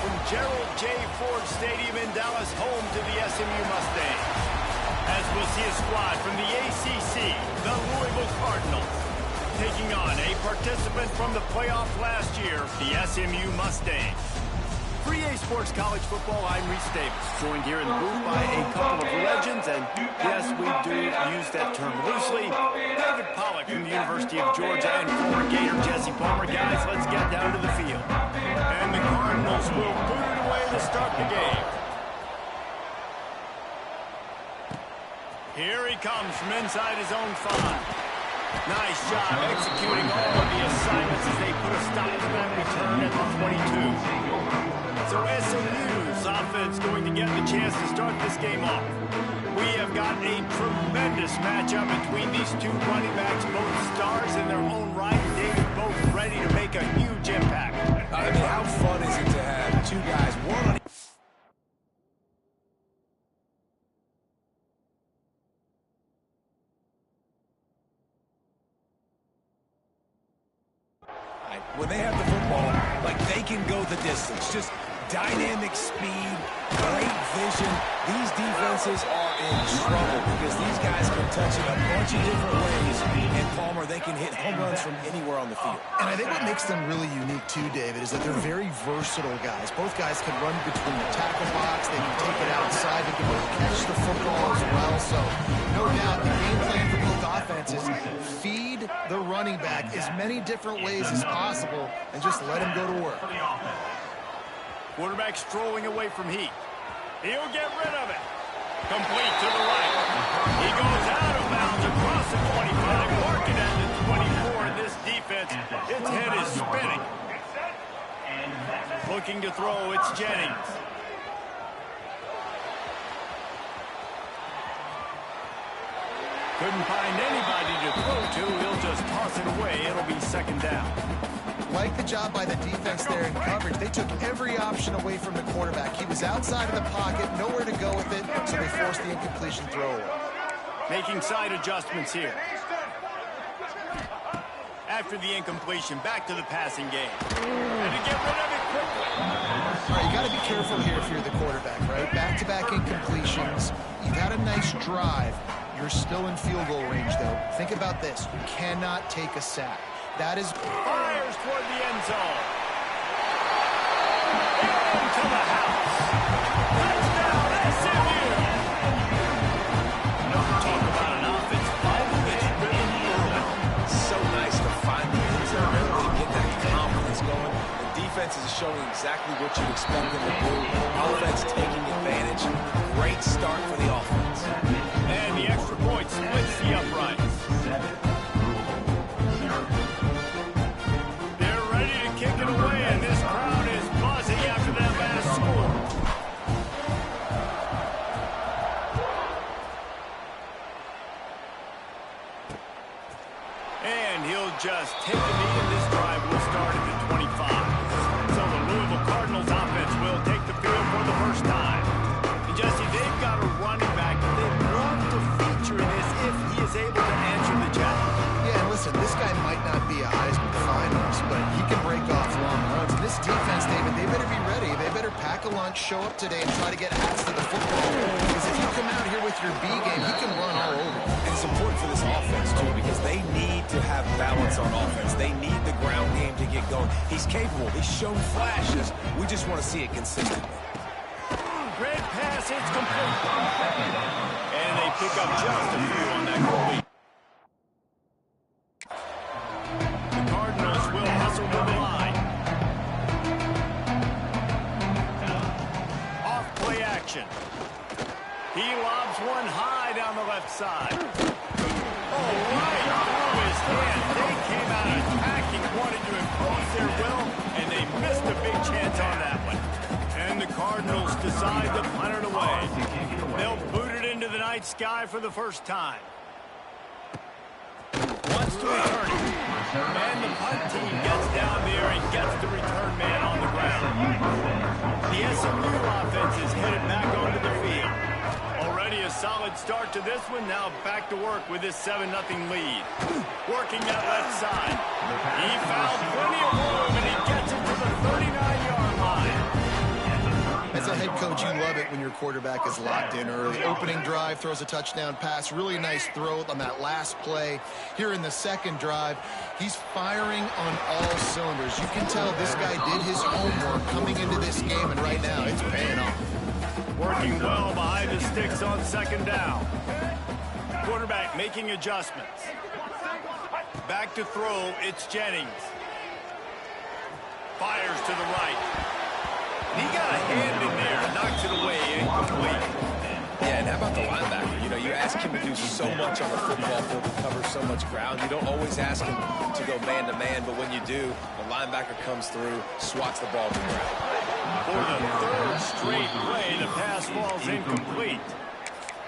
from Gerald J. Ford Stadium in Dallas, home to the SMU Mustangs. As we'll see a squad from the ACC, the Louisville Cardinals, taking on a participant from the playoff last year, the SMU Mustangs. For EA Sports College Football, I'm Reese Davis, joined here in the booth by a couple of legends, and yes, we do use that term loosely. David Pollack from the University of Georgia and former Gator Jesse Palmer. Guys, let's get down to the field. And the Cardinals will boot it away to start the game. Here he comes from inside his own 5. Nice job executing all of the assignments as they put a stop to that return at the 22. So SMU's offense going to get the chance to start this game off. We have got a tremendous matchup between these two running backs, both stars in their own right. David, both ready to make a huge impact. I mean, how fun is it to have two guys, one on when they have the football, like they can go the distance. Just dynamic speed, great vision. These defenses are in trouble because these guys can touch it a bunch of different ways. And Palmer, they can hit home runs from anywhere on the field. And I think what makes them really unique too, David, is that they're very versatile guys. Both guys can run between the tackle box. They can take it outside. They can both catch the football as well. So no doubt the game plan for both offenses, feed the running back as many different ways as possible and just let him go to work. Quarterback strolling away from Heat. He'll get rid of it. Complete to the right. He goes out of bounds across the 25, marking at the 24. This defense, its head is spinning. Looking to throw, it's Jennings. Couldn't find anybody to throw to. He'll just toss it away. It'll be second down. Like the job by the defense there in coverage. They took every option away from the quarterback. He was outside of the pocket, nowhere to go with it, so they forced the incompletion throw away. Making side adjustments here. After the incompletion, back to the passing game. And to get rid of it quickly. All right, you got to be careful here if you're the quarterback, right? Back-to-back incompletions. You've had a nice drive. You're still in field goal range, though. Think about this. You cannot take a sack. That is... Fires toward the end zone. Into the house. Touchdown, SMU. Talk about an offense Bible that's really early. So nice to find the end zone early and get that confidence going. The defense is showing exactly what you'd expect them to do. Offense taking advantage. Great start for the offense. And the extra point splits the uprights. They're ready to kick it away, and this crowd is buzzing after that last score. And he'll just take the knee, and this drive will start at the 25. So the Louisville Cardinals offense will take the field for the first time. And Jesse, they've got a running back that they want to feature in this if he is able to answer the challenge. Yeah, and listen, this guy might not be a Heisman finalist, but he can break off long runs. And this defense, David, they better be ready. They better pack a lunch, show up today, and try to get hats to the football. Because if you come out here with your B game, he can run all over. And it's important for this offense, too, because they need to have balance on offense. They need the ground game to get going. He's capable. He's shown flashes. We just want to see it consistently. Great pass, it's complete. And they pick up just a few on that complete. The Cardinals will hustle to the line. Off play action. He lobs one high down the left side. Oh, right through his hand. They came out attacking, wanted to impose their will, and they missed a big chance on that one. And the Cardinals decide to punt it away. They'll boot it into the night sky for the first time. Wants to return it. And the punt team gets down there and gets the return man on the ground. The SMU offense is headed back onto the field. Already a solid start to this one. Now back to work with this 7-0 lead. Working that left side. He found plenty of room, and he gets it to the 39-yard line. but you love it when your quarterback is locked in early. Opening drive, throws a touchdown pass. Really nice throw on that last play. Here in the second drive, he's firing on all cylinders. You can tell this guy did his homework coming into this game, and right now it's paying off. Working well behind the sticks on second down. Quarterback making adjustments. Back to throw, it's Jennings. Fires to the right. He got a hand in there, knocks it away, incomplete. Yeah, and how about the linebacker? You know, you ask him to do so much on the football field, to cover so much ground. You don't always ask him to go man-to-man, but when you do, the linebacker comes through, swats the ball to the ground. For the third straight play, the pass falls incomplete.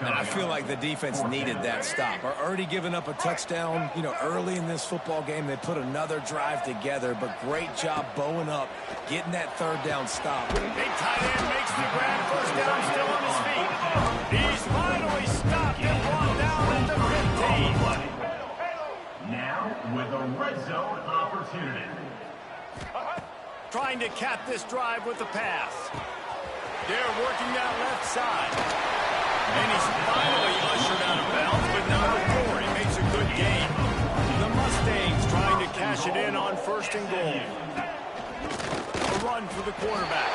And I feel like the defense needed that stop. Are already giving up a touchdown, you know, early in this football game. They put another drive together, but great job bowing up, getting that third down stop. Big tight end makes the grab, first down, still on his feet. He's finally stopped and brought down at the 15. Now with a red zone opportunity. Trying to cap this drive with the pass. They're working that left side. And he's finally ushered out of bounds, but not before. He makes a good gain. The Mustangs trying to cash it in on first and goal. A run for the quarterback.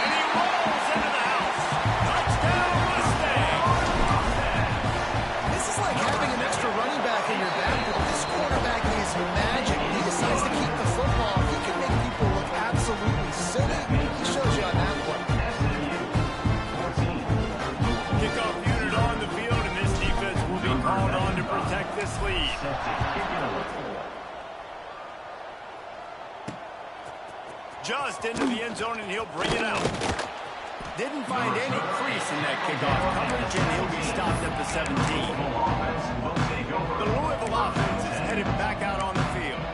And he rolls into the house. Touchdown, Mustangs! This is like having an extra running back in your backfield. This quarterback is magic. He decides to keep the football. He can make people look absolutely silly. He shows you on that play. Kickoff unit on the field, and this defense will be called on to protect this lead. Just into the end zone, and he'll bring it out. Didn't find any crease in that kickoff coverage, and he'll be stopped at the 17. The Louisville offense is headed back out on the field.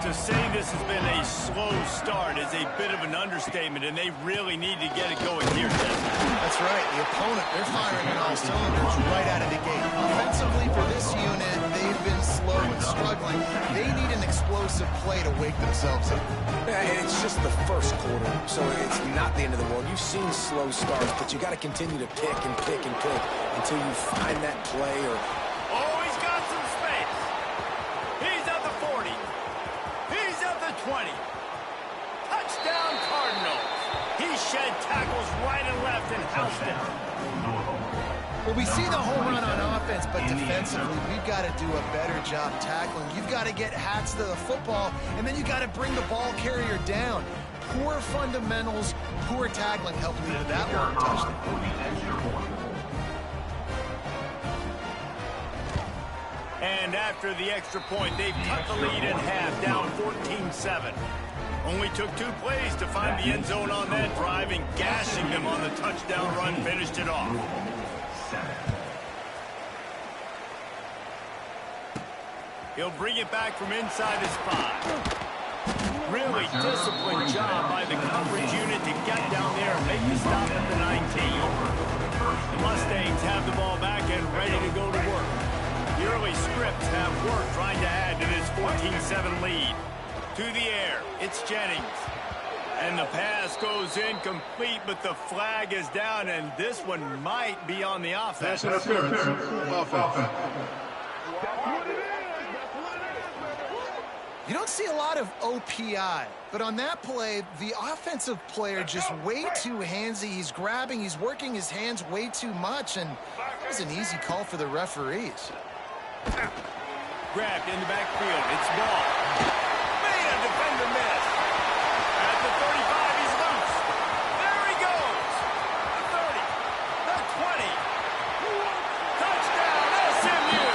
To say this has been a slow start is a bit of an understatement, and they really need to get it going here, Desmond. That's right. The opponent, they're firing on all cylinders right out of the gate. Offensively, for this unit, they've been slow and struggling. They need an explosive play to wake themselves up. Yeah, and it's just the first quarter, so it's not the end of the world. You've seen slow starts, but you got to continue to pick and pick and pick until you find that play. Or oh, he's got some space. He's at the 40. He's at the 20. Touchdown, Cardinals. He shed tackles right and left in Houston. Well, we see the home run on offense, but defensively, we've got to do a better job tackling. You've got to get hats to the football, and then you've got to bring the ball carrier down. Poor fundamentals, poor tackling helped lead to that long touchdown. And after the extra point, they've cut the lead in half, down 14-7. Only took 2 plays to find the end zone on that drive, and gashing them on the touchdown run finished it off. He'll bring it back from inside his 5. Really disciplined job by the coverage unit to get down there and make the stop at the 19. The Mustangs have the ball back and ready to go to work. The early scripts have worked trying to add to this 14-7 lead. To the air, it's Jennings. And the pass goes incomplete, but the flag is down, and this one might be on the offense. You don't see a lot of OPI, but on that play, the offensive player just way too handsy. He's grabbing, he's working his hands way too much, and it was an easy call for the referees. Grabbed in the backfield, it's ball. Made a defender miss. At the 35, he's loose. There he goes. The 30, the 20. Touchdown, SMU.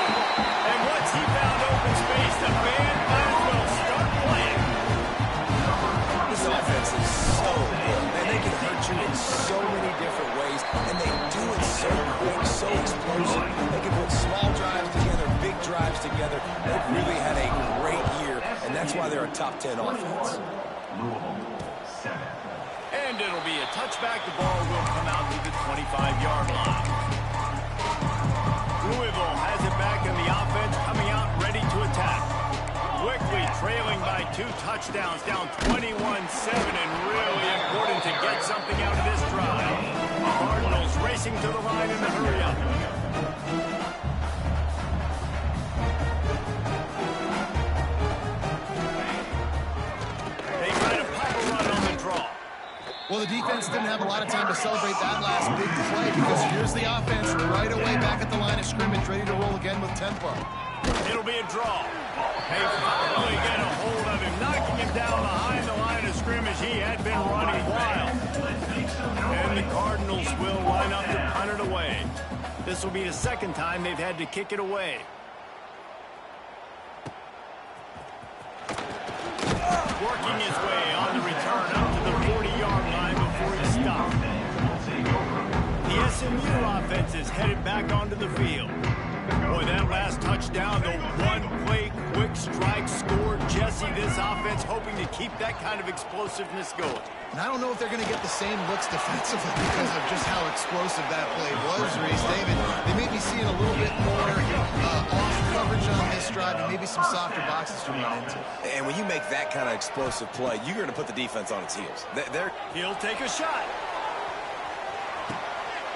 And once he found open space, the band might as well start playing. this offense is so good, man. They can hurt you in so many different ways, and they do it so quick, so explosive. They can put small drives together, big drives together. They've really had a great year, and that's why they're a top 10 offense. And it'll be a touchback. The ball will come out to the 25-yard line. Louisville has it back, and the offense coming out ready to attack. Quickly trailing by 2 touchdowns, down 21-7, and really important to get something out of this drive. racing to the line in the hurry-up. They try to pop a run on the draw. Well, the defense didn't have a lot of time to celebrate that last big play because here's the offense right away back at the line of scrimmage, ready to roll again with tempo. It'll be a draw. They finally get a hold of him, knocking him down behind the line of scrimmage. He had been running wild. And the Cardinals will line up to punt it away. This will be the second time they've had to kick it away. Working his way on the return up to the 40-yard line before he stopped. The SMU offense is headed back onto the field. Boy, that last touchdown, the one-play quick strike score. Jesse, this offense hoping to keep that kind of explosiveness going. And I don't know if they're going to get the same looks defensively because of just how explosive that play was, Reese. David, they may be seeing a little bit more off coverage on this drive and maybe some softer boxes to run into. And when you make that kind of explosive play, you're going to put the defense on its heels. He'll take a shot.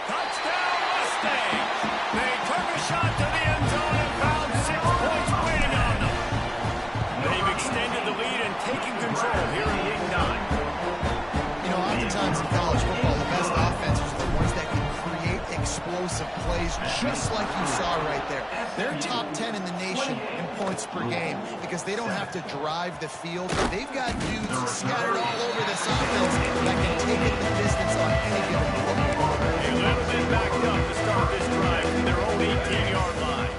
Touchdown, Mustangs! They took a shot to the end zone and found 6 points waiting on them. They've extended the lead and taken control here in Week 9. You know, oftentimes in college football, the best offenses are the ones that can create explosive plays, just like you saw right there. They're top 10 in the nation in points per game because they don't have to drive the field. They've got dudes scattered all over this offense that can take it the distance on any given play. A little bit backed up to start this drive to their own 18-yard line.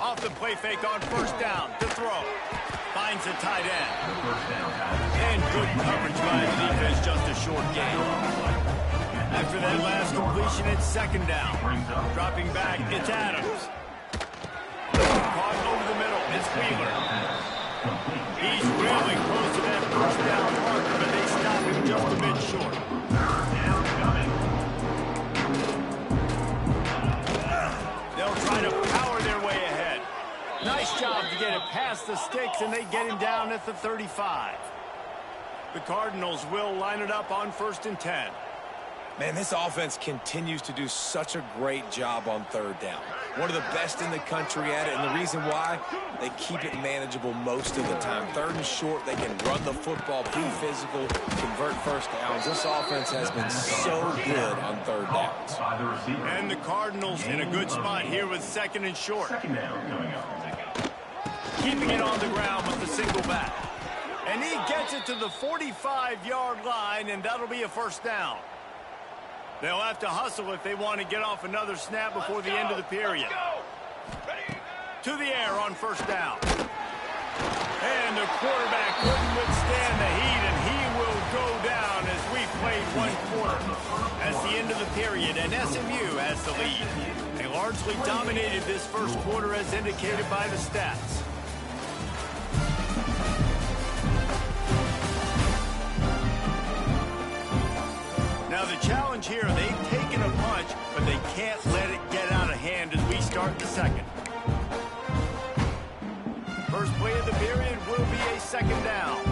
Off the play fake on first down to throw. Finds a tight end. And good coverage by the defense, just a short gain. After that last completion, it's second down. Dropping back, it's Adams. Caught over the middle, it's Wheeler. He's really close to that first down marker, but they stop him just a bit short. They'll try to power their way ahead. Nice job to get it past the sticks, and they get him down at the 35. The Cardinals will line it up on 1st and 10. Man, this offense continues to do such a great job on third down. One of the best in the country at it, and the reason why, they keep it manageable most of the time. 3rd and short, they can run the football, be physical, convert first downs. This offense has been so good on third downs. And the Cardinals in a good spot here with 2nd and short. Keeping it on the ground with the single back. And he gets it to the 45-yard line, and that'll be a first down. They'll have to hustle if they want to get off another snap before the end of the period. To the air on first down. And the quarterback couldn't withstand the heat, and he will go down as we played 1 quarter. As the end of the period, and SMU has the lead. They largely dominated this first quarter as indicated by the stats. Now the challenge here, they've taken a punch, but they can't let it get out of hand as we start the second. First play of the period will be a second down.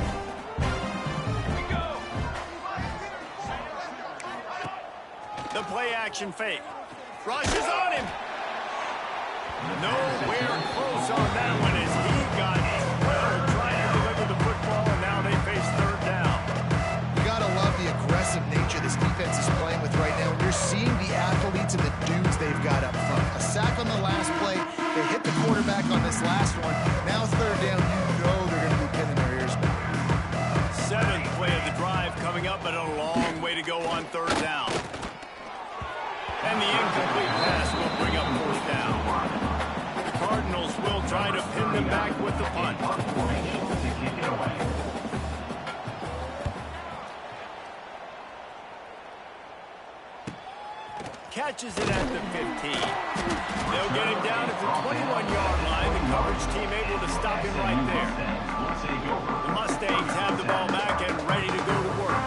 The play action fake. Rush is on him. Nowhere close on that one as he got trying to deliver the football, and now they face third down. You gotta love the aggressive nature this defense is playing with right now. And you're seeing the athletes and the dudes they've got up front. A sack on the last play. They hit the quarterback on this last one. Now it's third down. You know they're going to be pinning their ears back. 7th play of the drive coming up, but a long way to go on third down. And the incomplete pass will bring up fourth down. The Cardinals will try to pin them back with the punt. Catches it at the 15. They'll get him down at the 21-yard line. The coverage team able to stop him right there. The Mustangs have the ball back and ready to go to work.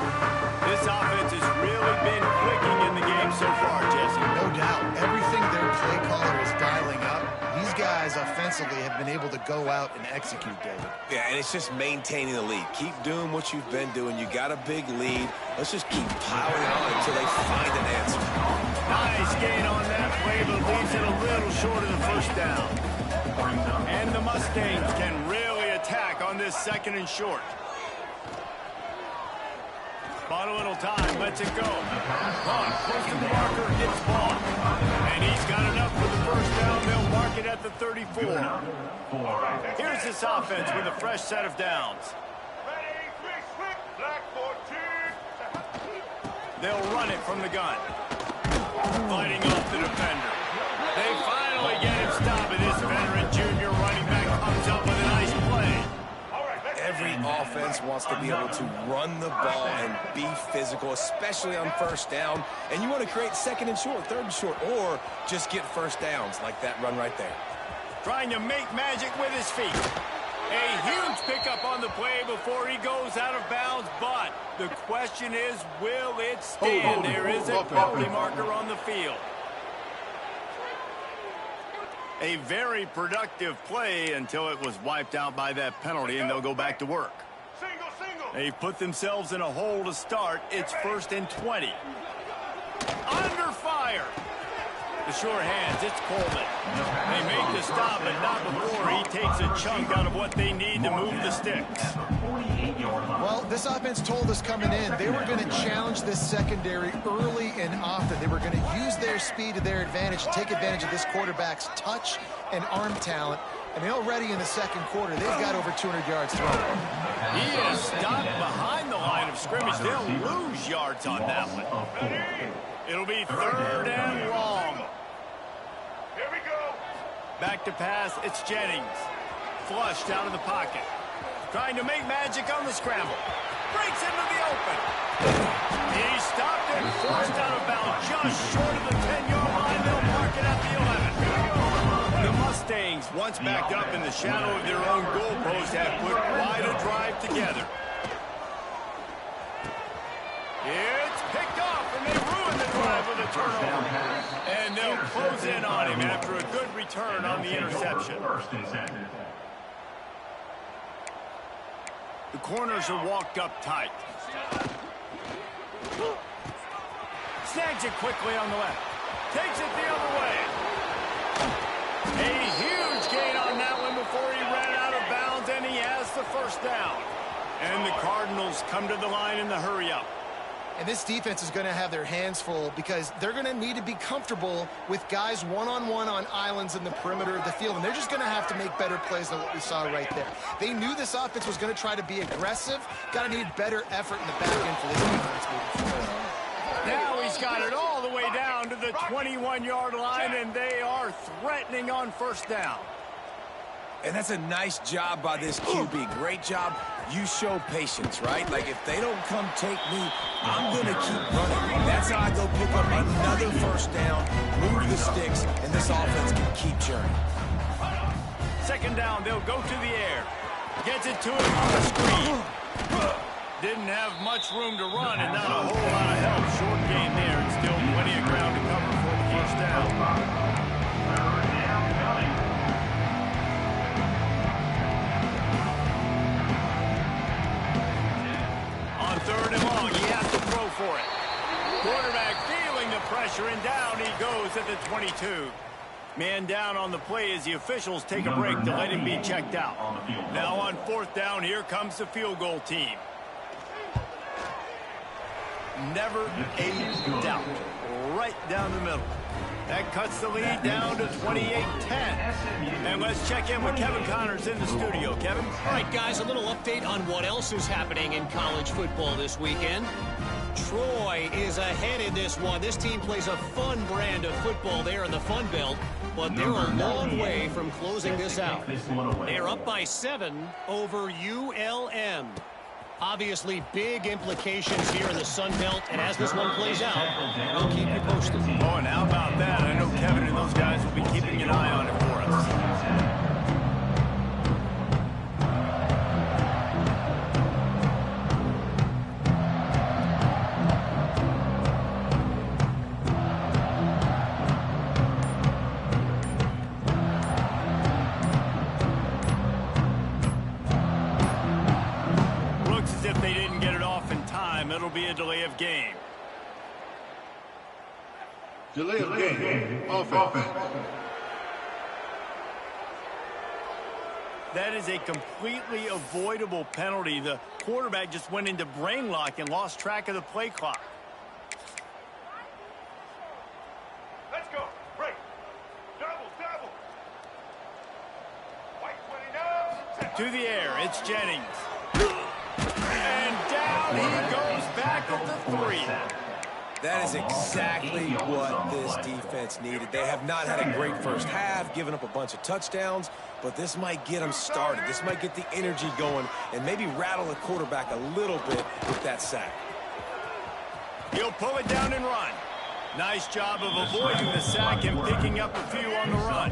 This offense has really been clicking in the game so far, Jesse. No doubt. Everything their play caller is dialing up, these guys offensively offensively have been able to go out and execute, David. Yeah, and it's just maintaining the lead. Keep doing what you've been doing. You got a big lead. Let's just keep piling on until they find an answer. Nice gain on that play, but leaves it a little short of the first down. And the Mustangs can really attack on this 2nd and short. Bought a little time, lets it go. Close to the marker, gets ball. And he's got enough for the first down. They'll mark it at the 34. Here's this offense with a fresh set of downs. They'll run it from the gun. Fighting off the defender. They finally get him stopped, and this veteran junior running back comes up with a nice play. Every offense wants to be able to run the ball and be physical, especially on first down. And you want to create 2nd and short, 3rd and short, or just get first downs like that run right there. Trying to make magic with his feet. A huge pickup on the play before he goes out of bounds, but the question is, will it stand? There is a penalty marker on the field. A very productive play until it was wiped out by that penalty, and they'll go back to work. They've put themselves in a hole to start. It's 1st and 20. Under fire. The short hands, it's Coleman. They make the stop, but not before he takes a chunk out of what they need to move the sticks. Well, this offense told us coming in they were going to challenge this secondary early and often. They were going to use their speed to their advantage, take advantage of this quarterback's touch and arm talent. And already in the 2nd quarter, they've got over 200 yards thrown. He is stopped behind the line of scrimmage. They'll lose yards on that one. It'll be 3rd and long. Here we go. Back to pass, it's Jennings. Flushed out of the pocket. Trying to make magic on the scramble. Breaks into the open. He's stopped and forced out of bounds just short of the 10-yard line. They'll mark it at the 11. The Mustangs, once backed up in the shadow of their own goalpost, have put quite a drive together. It's picked off, and they ruin the drive with a turnover. And they'll close in on him after a good return on the interception. The corners are walked up tight. Snags it quickly on the left. Takes it the other way. A huge gain on that one before he ran out of bounds, and he has the first down. And the Cardinals come to the line in the hurry-up. And this defense is going to have their hands full because they're going to need to be comfortable with guys one-on-one on islands in the perimeter of the field. And they're just going to have to make better plays than what we saw right there. They knew this offense was going to try to be aggressive. Got to need better effort in the back end for this defense moving forward. Now he's got it all the way down to the 21-yard line, and they are threatening on first down. And that's a nice job by this QB. Great job. You show patience, right? Like, if they don't come take me, I'm going to keep running. That's how I go pick up another first down, move the sticks, and this offense can keep churning. 2nd down, they'll go to the air. Gets it to him on the screen. Didn't have much room to run and not a whole lot of help. Short game there, and still plenty of ground to cover for the first down. On 3rd and long, he has to throw for it. Quarterback feeling the pressure, and down he goes at the 22. Man down on the play as the officials take a break to let him be checked out. Now on 4th down, here comes the field goal team. Never a doubt. Right down the middle. That cuts the lead down to 28-10. And let's check in with Kevin Connors in the studio. Kevin? All right, guys, a little update on what else is happening in college football this weekend. Troy is ahead in this one. This team plays a fun brand of football there in the Fun Belt, but they're a long way from closing this out. They're up by 7 over ULM. Obviously, big implications here in the Sun Belt, and as this one plays out, we'll keep you posted. Oh, and how about that? I know Kevin and those guys will be keeping an eye on it for us. a delay of game. Delay of game. Offense. That is a completely avoidable penalty. The quarterback just went into brain lock and lost track of the play clock. Let's go. Break. Double. White 29. To the air, it's Jennings. And down he goes back at the 3. That is exactly what this defense needed. They have not had a great first half, given up a bunch of touchdowns, but this might get them started. This might get the energy going and maybe rattle the quarterback a little bit with that sack. He'll pull it down and run. Nice job of avoiding the sack and picking up a few on the run.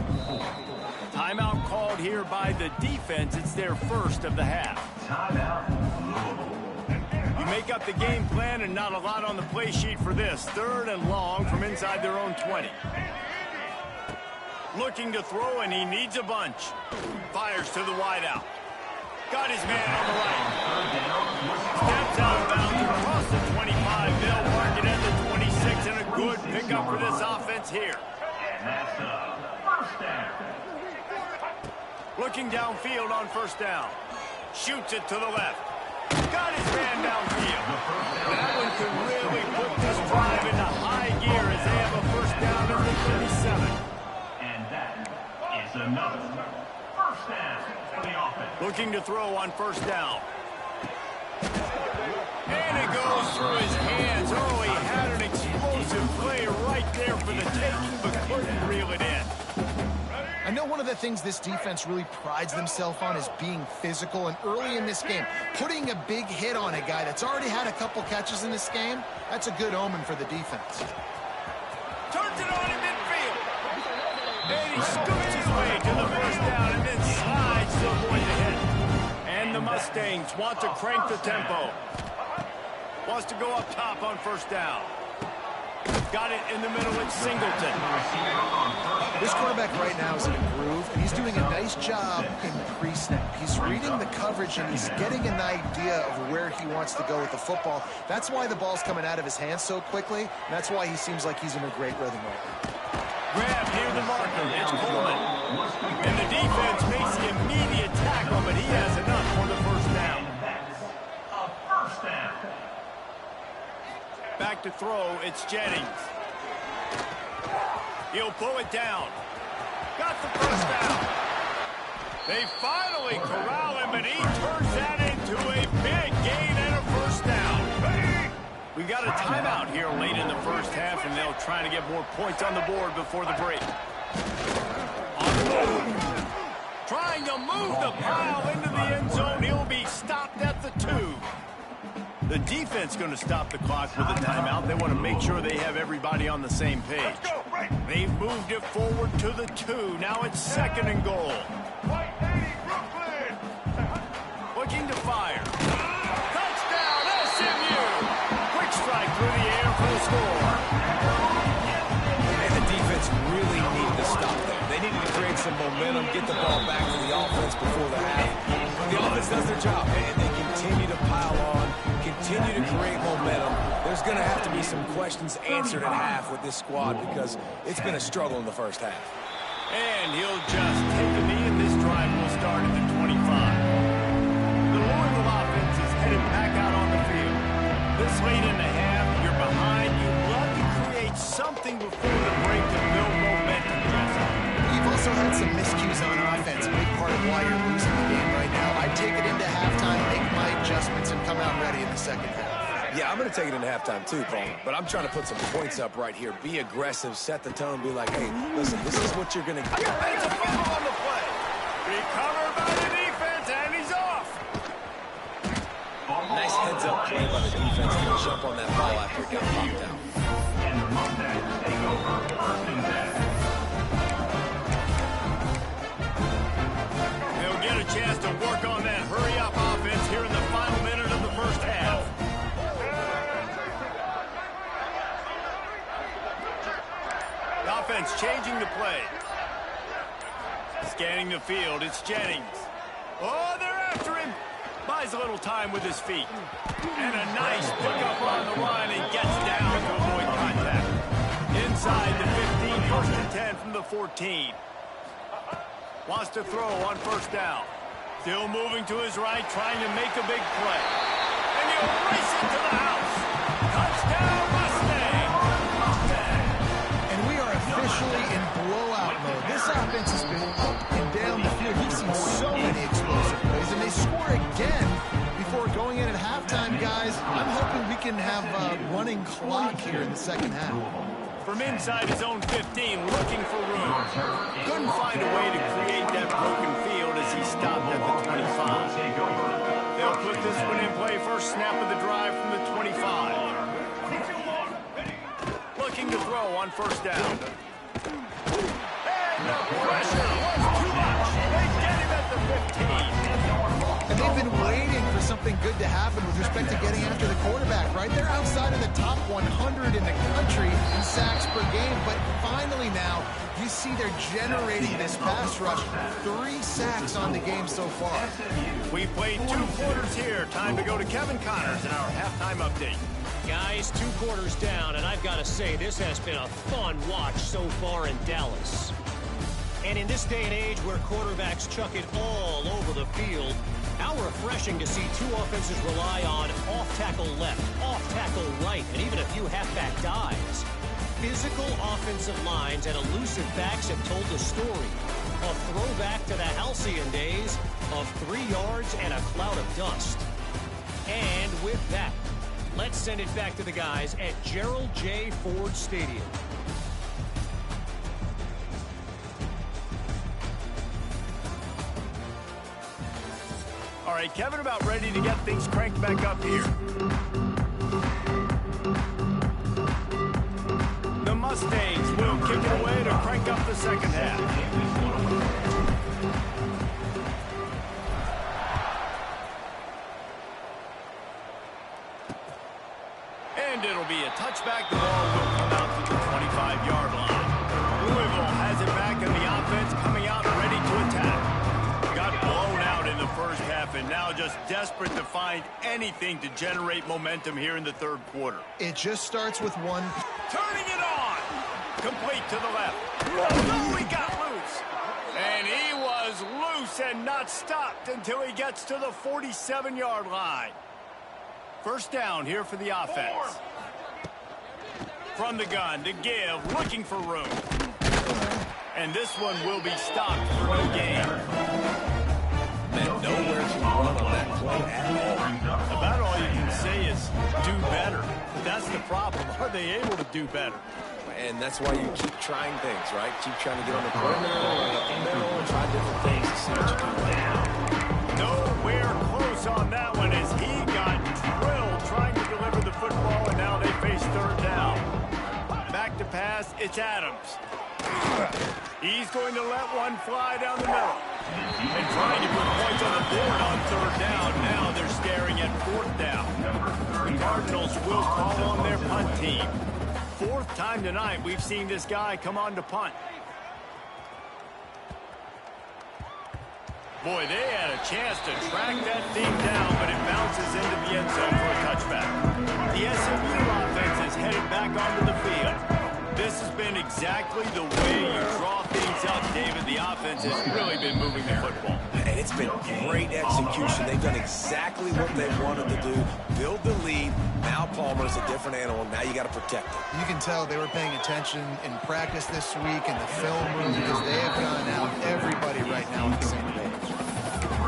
Timeout called here by the defense. It's their first of the half. You make up the game plan and not a lot on the play sheet for this. 3rd and long from inside their own 20. Looking to throw, and he needs a bunch. Fires to the wideout. Got his man on the right. Steps out of bounds across the 25. They'll mark it at the 26, and a good pickup for this offense here. And that's first down. Looking downfield on first down. Shoots it to the left. Got his man downfield. That one could really put this drive into high gear as they have a first down at the 37. And that is another first down for the offense. Looking to throw on first down. And it goes through his hands. Oh, he had an explosive play right there for the taking, but couldn't reel it in. I know one of the things this defense really prides themselves on is being physical, and early in this game, putting a big hit on a guy that's already had a couple catches in this game, that's a good omen for the defense. Turns it on in midfield. And he scoops his way to the first down and then slides to avoid the hit. And the Mustangs want to crank the tempo. Wants to go up top on first down. Got it in the middle with Singleton. This quarterback right now is in a groove, and he's doing a nice job in pre-snap. He's reading the coverage, and he's getting an idea of where he wants to go with the football. That's why the ball's coming out of his hands so quickly, and that's why he seems like he's in a great rhythm right now. Grab near the marker. It's Coleman. And the defense makes the immediate tackle, but he has enough for the first down. A first down. Back to throw, it's Jennings. He'll pull it down. Got the first down. They finally corral him, and he turns that into a big gain and a first down. We got a timeout here late in the first half, and they'll try to get more points on the board before the break. On the move. Trying to move the pile into the end zone. He'll be stopped at the 2. The defense going to stop the clock with a timeout. They want to make sure they have everybody on the same page. They've moved it forward to the 2. Now it's 2nd and goal. Looking to fire. Touchdown, SMU! Quick strike through the air for the score. And the defense really needed to stop there. They needed to create some momentum, get the ball back to the offense before the half. The offense does their job, and they continue to pile on, continue to create momentum. There's going to have to be some questions answered at half with this squad because it's been a struggle in the first half. And he'll just take a knee, and this drive will start at the 25. The Louisville offense is headed back out on the field. This late in the half, you're behind. You'd love to create something before the break to build momentum. You've also had some miscues on offense, a big part of why you're losing the game right now. I'd take it into halftime, make my adjustments, and come out ready in the second half. Yeah, I'm going to take it in halftime too, Paul. But I'm trying to put some points up right here. Be aggressive, set the tone, be like, hey, listen, this is what you're going to get. It's a fumble on the play. Recovered by the defense, and he's off. Nice heads-up play by the defense to jump on that ball after it got popped out. And the Mustangs take over first and 10. They'll get a chance to work on that hurry-up offense here in the final minute of the first half. Offense changing the play. Scanning the field, it's Jennings. Oh, they're after him. Buys a little time with his feet. And a nice pickup on the run and gets down to avoid contact. Inside the 15, first and 10 from the 14. Wants to throw on first down. Still moving to his right, trying to make a big play. And he'll race it to the house. Touchdown, Mustang! And we are officially in blowout mode. This offense has been up and down the field. We've seen so many explosive plays, and they score again before going in at halftime, guys. I'm hoping we can have a running clock here in the second half. From inside his own 15, looking for room. Couldn't find a way to create that broken field as he stopped at the 25. They'll put this one in play, first snap of the drive from the 25. Looking to throw on first down. And the pressure was too much. They get him at the 15. And they've been waiting for something good to happen with respect to getting after the quarterback, right? They're outside of the top 100 in the country in sacks per game, but finally now you see they're generating this pass rush. 3 sacks on the game so far. We played 2 quarters here. Time to go to Kevin Connors in our halftime update. Guys, 2 quarters down, and I've got to say, this has been a fun watch so far in Dallas. And in this day and age where quarterbacks chuck it all over the field, how refreshing to see 2 offenses rely on off-tackle left, off-tackle right, and even a few halfback dives. Physical offensive lines and elusive backs have told the story. A throwback to the halcyon days of 3 yards and a cloud of dust. And with that, let's send it back to the guys at Gerald J. Ford Stadium. All right, Kevin, about ready to get things cranked back up here. The Mustangs will kick it away to crank up the second half. And it'll be a touchback. The ball will come out to the 25-yard line. Louisville has it back, and the offense coming out ready to attack. Got blown out in the first half, and now just desperate to find anything to generate momentum here in the third quarter. It just starts with one. Turning it on. Complete to the left. Oh, he got loose. And he was loose and not stopped until he gets to the 47-yard line. First down here for the offense. From the gun to give, looking for room. And this one will be stopped for no gain. And nowhere to run on that play at all. About all you can say is do better. That's the problem. Are they able to do better? And that's why you keep trying things, right? Keep trying to get on the perimeter, run up the middle, and try different things to see what you can do. Nowhere close on that one as he got drilled trying to deliver the football, and now they face third down. Back to pass, it's Adams. He's going to let one fly down the middle. And trying to put points on the board on third down. Now they're staring at fourth down. The Cardinals will call on their punt team. 4th time tonight we've seen this guy come on to punt. Boy, they had a chance to track that thing down, but it bounces into the end zone for a touchback. The SMU offense is headed back onto the field. This has been exactly the way you draw things up, David. The offense has really been moving the football. And it's been great execution. They've done exactly what they wanted to do. Build the lead. Now Palmer's a different animal. Now you got to protect it. You can tell they were paying attention in practice this week in the film room because they have gone out everybody right now on the same page.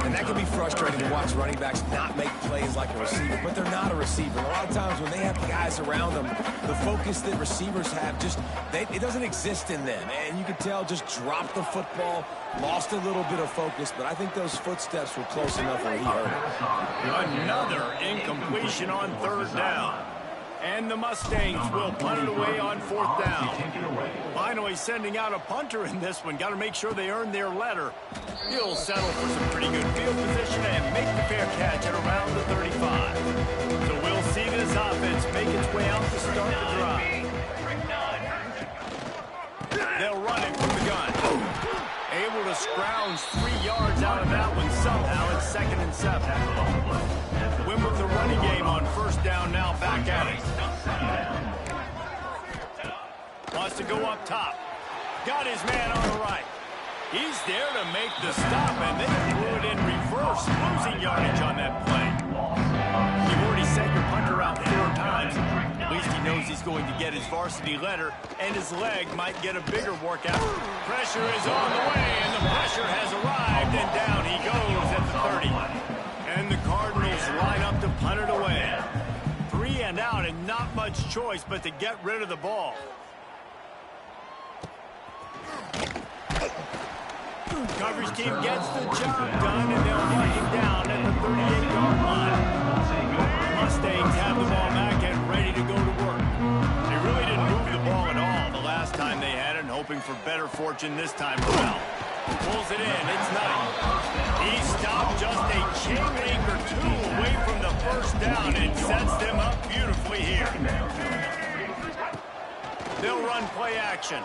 And that can be frustrating to watch running backs not make plays like a receiver, but they're not a receiver. A lot of times when they have guys around them, the focus that receivers have it doesn't exist in them. And you can tell just dropped the football, lost a little bit of focus, but I think those footsteps were close enough where he heard it. Another incompletion on third down. And the Mustangs will punt it away on fourth down. Finally sending out a punter in this one. Got to make sure they earn their letter. He'll settle for some pretty good field position and make the fair catch at around the 35. So we'll see this offense make its way out to start the drive. They'll run it from the gun. Able to to scrounge 3 yards out of that one somehow. It's 2nd and 7. Win with the running game on first down now, back at it. Wants to go up top. Got his man on the right. He's there to make the stop, and they threw it in reverse, losing yardage on that play. You've already sent your punter out 4 times. At least he knows he's going to get his varsity letter, and his leg might get a bigger workout. Pressure is on the way, and the pressure has arrived, and down he goes at the 30. And the Cardinals line up to punt it away. 3 and out, and not much choice but to get rid of the ball. Coverage team gets the job done, and they'll mark him down at the 38-yard line. Mustangs have the ball back and ready to go to work. They really didn't move the ball at all the last time they had it, hoping for better fortune this time around. Pulls it in, it's Knight. He stopped just a chain link or 2 away from the first down and sets them up beautifully here. They'll run play action.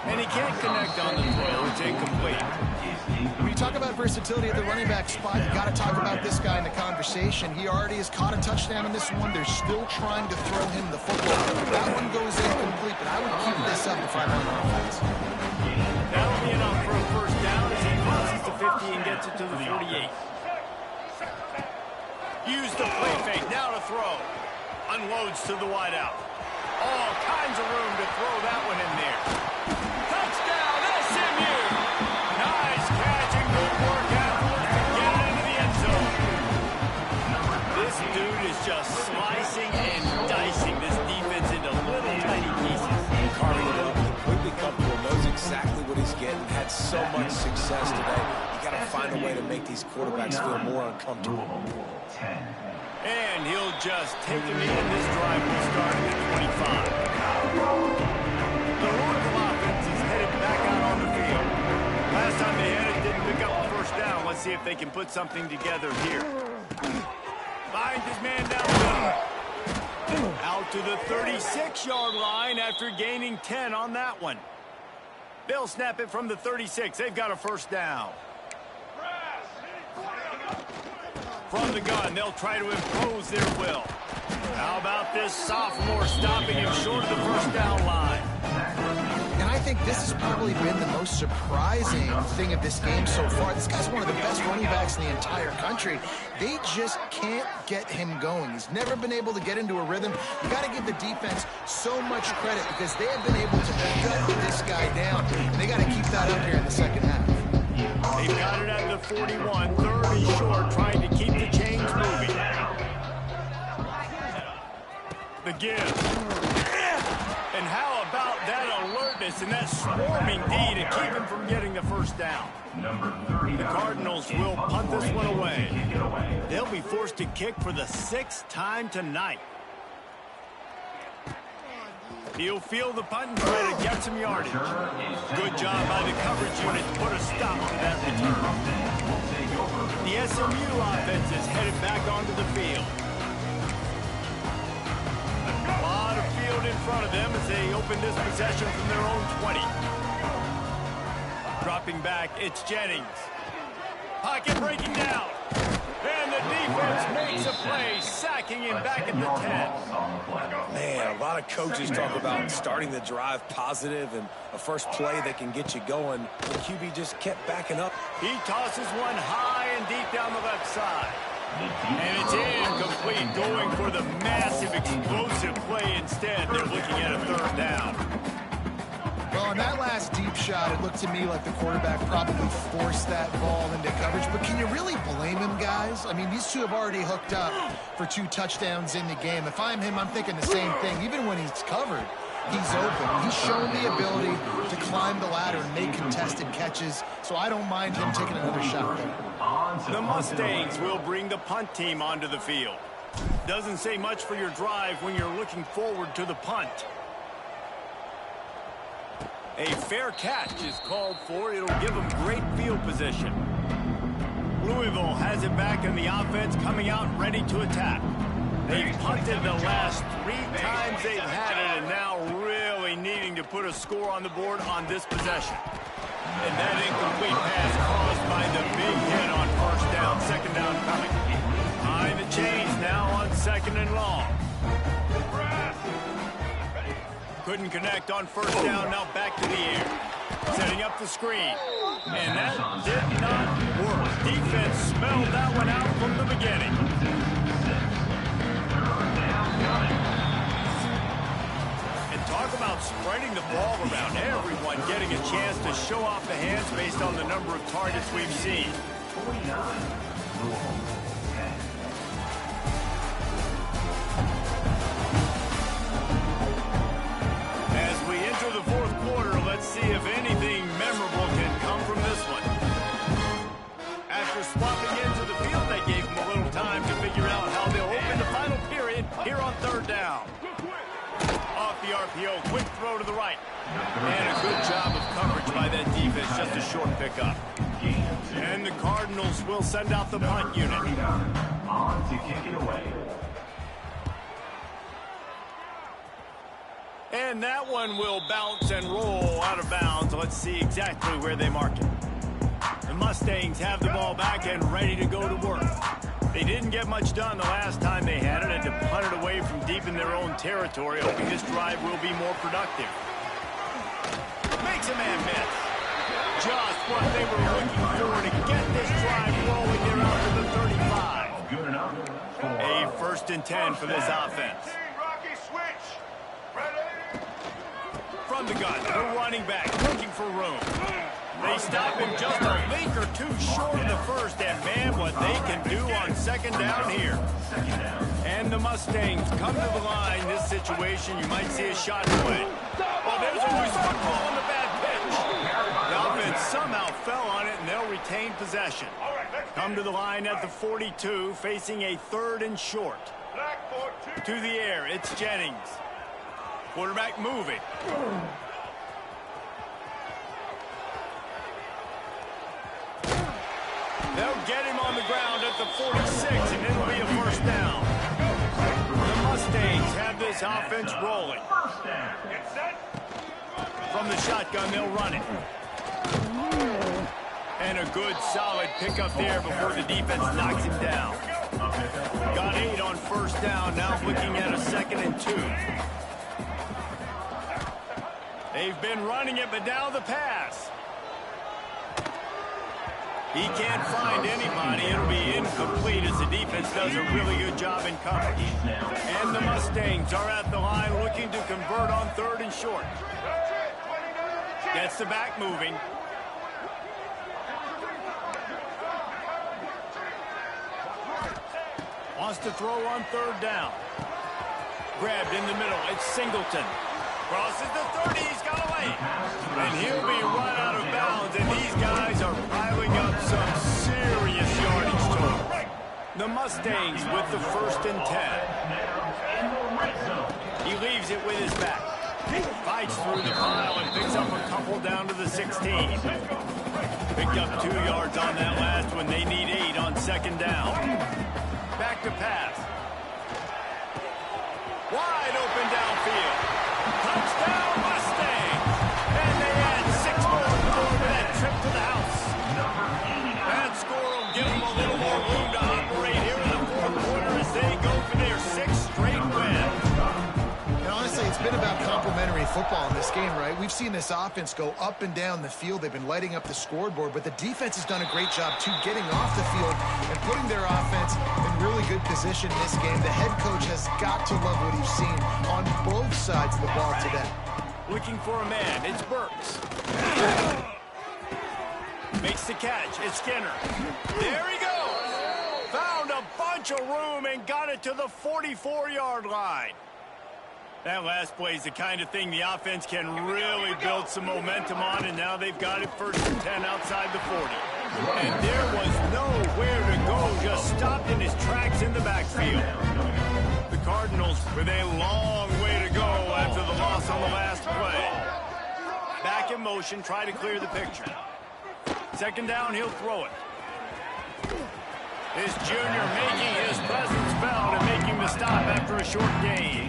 And he can't connect on the throw. It's incomplete. When you talk about versatility at the running back spot, you got to talk about this guy in the conversation. He already has caught a touchdown in this one. They're still trying to throw him the football. That one goes incomplete, but I would keep this up if I'm on offense. That'll be enough for a first down as he crosses the 50 and gets it to the 48. Use the play fake. Now to throw. Unloads to the wideout. All kinds of room to throw that one in there. Touchdown, SMU! Nice catch and good work afterwards to get it into the end zone. This dude is just slicing and dicing this defense into little tiny pieces. Carving it up, completely comfortable, knows exactly what he's getting, had so much success today. You got to find a way to make these quarterbacks feel more uncomfortable. And he'll just take him in. This drive will start at 25. The Louisville offense is headed back out on the field. Last time they had it, didn't pick up a first down. Let's see if they can put something together here. Finds his man down the middle. Out to the 36-yard line after gaining 10 on that one. They'll snap it from the 36. They've got a first down. From the gun, they'll try to impose their will. How about this sophomore stopping him short of the first down line? And I think this has probably been the most surprising thing of this game so far. This guy's one of the best running backs in the entire country. They just can't get him going. He's never been able to get into a rhythm. You got to give the defense so much credit because they have been able to shut this guy down. And they got to keep that up here in the second half. They've got it at the 41, 30 short, trying to keep the chains moving. The give. And how about that alertness and that swarming D to keep him from getting the first down? The Cardinals will punt this one away. They'll be forced to kick for the 6th time tonight. He'll feel the punt and try to get some yardage. Good job by the coverage unit to put a stop to that return. The SMU offense is headed back onto the field. A lot of field in front of them as they open this possession from their own 20. Dropping back, it's Jennings. Pocket breaking down. And the defense makes a play, sacking him back at the 10. Man, a lot of coaches talk about starting the drive positive and a first play that can get you going. The QB just kept backing up. He tosses one high and deep down the left side. And it's incomplete, going for the massive, explosive play instead. They're looking at a 3rd down. Well, on that last deep shot, it looked to me like the quarterback probably forced that ball into coverage. But can you really blame him, guys? I mean, these two have already hooked up for 2 touchdowns in the game. If I'm him, I'm thinking the same thing. Even when he's covered, he's open. He's shown the ability to climb the ladder and make contested catches. So I don't mind him taking another shot there. The Mustangs will bring the punt team onto the field. Doesn't say much for your drive when you're looking forward to the punt. A fair catch is called for. It'll give them great field position. Louisville has it back in the offense, coming out ready to attack. They've punted the last 3 times they've had it, and now really needing to to put a score on the board on this possession. And that incomplete pass caused by the big hit on first down, second down coming. Behind the chains now on second and long. Couldn't connect on first down, now back to the air. Setting up the screen. And that did not work. Defense smelled that one out from the beginning. And talk about spreading the ball around. Everyone getting a chance to show off the hands based on the number of targets we've seen. As we enter the fourth quarter, let's see if anything memorable can come from this one. After swapping into the field, they gave them a little time to figure out how they'll open the final period here on third down. Off the RPO, quick throw to the right. And a good job of coverage by that defense, just a short pickup. And the Cardinals will send out the punt unit. On to kick it away. And that one will bounce and roll out of bounds. Let's see exactly where they mark it. The Mustangs have the ball back and ready to go to work. They didn't get much done the last time they had it, and to punt it away from deep in their own territory, hoping this drive will be more productive. Makes a man miss. Just what they were looking for to get this drive rolling. They're out to the 35. Good enough. A first and 10 for this offense. Rocky, switch. Ready? From the gun, the running back looking for room. They stop him just a link or two short of the first, and man, what they can do on second down here. And the Mustangs come to the line. This situation, you might see a shot away. Oh, there's a loose football on the bad pitch. The offense somehow fell on it, and they'll retain possession. Come to the line at the 42, facing a third and short. To the air, it's Jennings. Quarterback moving. They'll get him on the ground at the 46, and it'll be a first down. The Mustangs have this offense rolling. From the shotgun, they'll run it. And a good, solid pickup there before the defense knocks him down. Got 8 on first down, now looking at a second and 2. They've been running it, but now the pass. He can't find anybody. It'll be incomplete as the defense does a really good job in coverage. And the Mustangs are at the line looking to convert on third and short. Gets the back moving. Wants to throw on third down. Grabbed in the middle. It's Singleton. Crosses the 30. He's got away. And he'll be run out of bounds. And these guys are piling up some serious yardage to him. The Mustangs with the first and 10. He leaves it with his back. Fights through the pile and picks up a couple down to the 16. Picked up 2 yards on that last one. They need 8 on second down. Back to pass. Wide open downfield. Touchdown Mustangs! And they add 6 more to that trip to the house. That score will give them a little more room to operate here in the fourth quarter as they go for their 6th straight win. And honestly, it's been about complementary football in this game, right? We've seen this offense go up and down the field. They've been lighting up the scoreboard, but the defense has done a great job, too, getting off the field and putting their offense in really good position in this game. The head coach has got to love what he's seen on both sides of the ball today. Looking for a man. It's Burks. Makes the catch. It's Skinner. There he goes. Found a bunch of room and got it to the 44-yard line. That last play is the kind of thing the offense can really build some momentum on, and now they've got it first and 10 outside the 40. And there was nowhere to go, just stopped in his tracks in the backfield. The Cardinals with a long way to go after the loss on the last play. Back in motion, try to clear the picture. Second down, he'll throw it. His junior making his presence felt and making the stop after a short gain.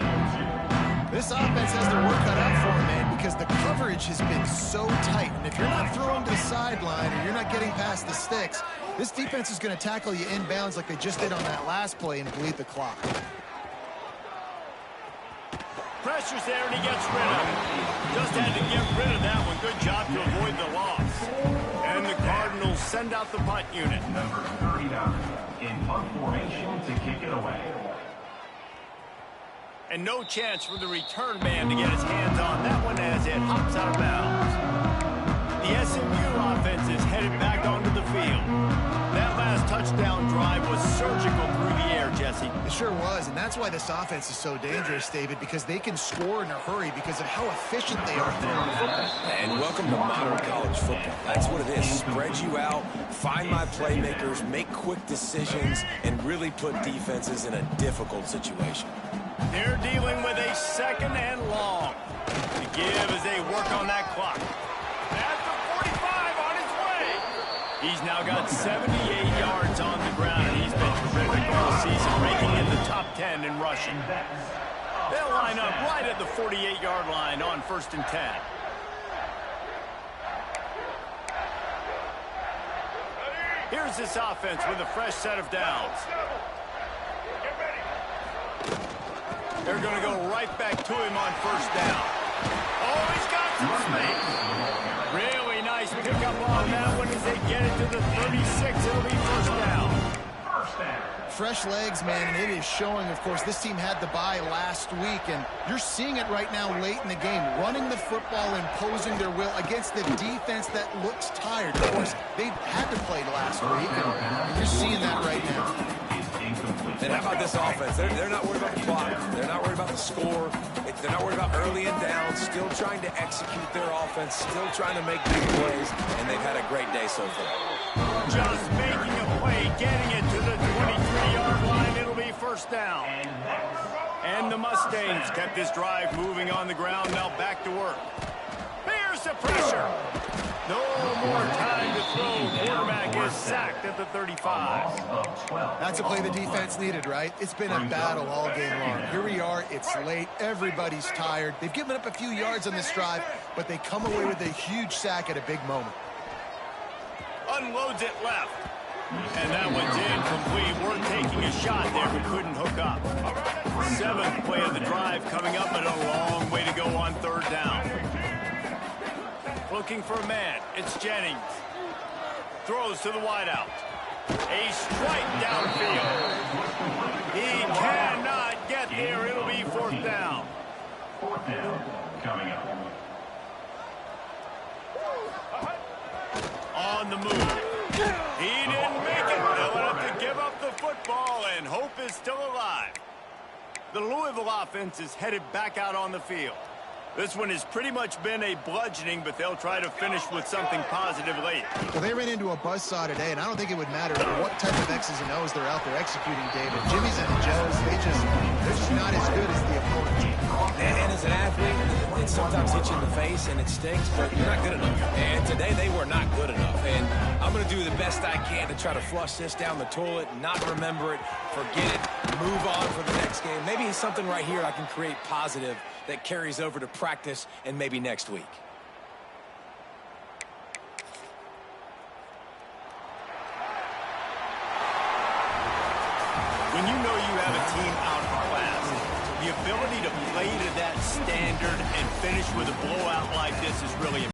This offense has their work cut out for him, man, because the coverage has been so tight, and if you're not throwing to the sideline or you're not getting past the sticks, this defense is going to tackle you inbounds like they just did on that last play and bleed the clock. Pressure's there, and he gets rid of it. Just had to get rid of that one. Good job to avoid the loss. And the Cardinals send out the punt unit. Number 39 in punt formation to kick it away. And no chance for the return man to get his hands on that one as it hops out of bounds. The SMU offense is headed back onto the field. That last touchdown drive was surgical through the air, Jesse. It sure was, and that's why this offense is so dangerous, David, because they can score in a hurry because of how efficient they are throwing the football. And welcome to modern college football. That's what it is. Spread you out, find my playmakers, make quick decisions, and really put defenses in a difficult situation. They're dealing with a second and long. To give as they work on that clock. At the 45 on his way. He's now got 78 yards on the ground, and he's been terrific all season, ranking in the top 10 in rushing. They'll line up right at the 48-yard line on 1st and 10. Here's this offense with a fresh set of downs. They're going to go right back to him on 1st down. Oh, he's got some space. Really nice pickup on that one as they get it to the 36. It'll be 1st down. Fresh legs, man, and it is showing, of course, this team had the bye last week, and you're seeing it right now late in the game, running the football, imposing their will against the defense that looks tired. Of course, they had to play last week, and you're seeing that right now. And how about this offense? They're not worried about the clock. They're not worried about the score. They're not worried about early and down. Still trying to execute their offense. Still trying to make big plays. And they've had a great day so far. Just making a play, getting it to the 23-yard line. It'll be 1st down. And the Mustangs kept this drive moving on the ground. Now back to work. Here's the pressure. No more time to throw. Quarterback is sacked at the 35. That's a play the defense needed, right? It's been a battle all game long. Here we are. It's late. Everybody's tired. They've given up a few yards on this drive, but they come away with a huge sack at a big moment. Unloads it left. And that one's incomplete. We're taking a shot there, but couldn't hook up. 7th play of the drive coming up, but a long way to go on 3rd down. Looking for a man. It's Jennings. Throws to the wideout. A strike downfield. He cannot get there. It'll be 4th down. 4th down coming up. On the move. He didn't make it. They'll have to give up the football, and hope is still alive. The Louisville offense is headed back out on the field. This one has pretty much been a bludgeoning, but they'll try to finish with something positive late. Well, they ran into a buzzsaw today, and I don't think it would matter what type of X's and O's they're out there executing, David. Jimmy's and the Joes, they're just not as good as the opponent. And as an athlete, it sometimes hits you in the face and it stinks, but you're not good enough. And today they were not good enough. And I'm going to do the best I can to try to flush this down the toilet, not remember it, forget it, move on for the next game. Maybe it's something right here I can create positive that carries over to practice and maybe next week. When you know you have a team outclassed, the ability to play to that standard and finish with a blowout like this is really important.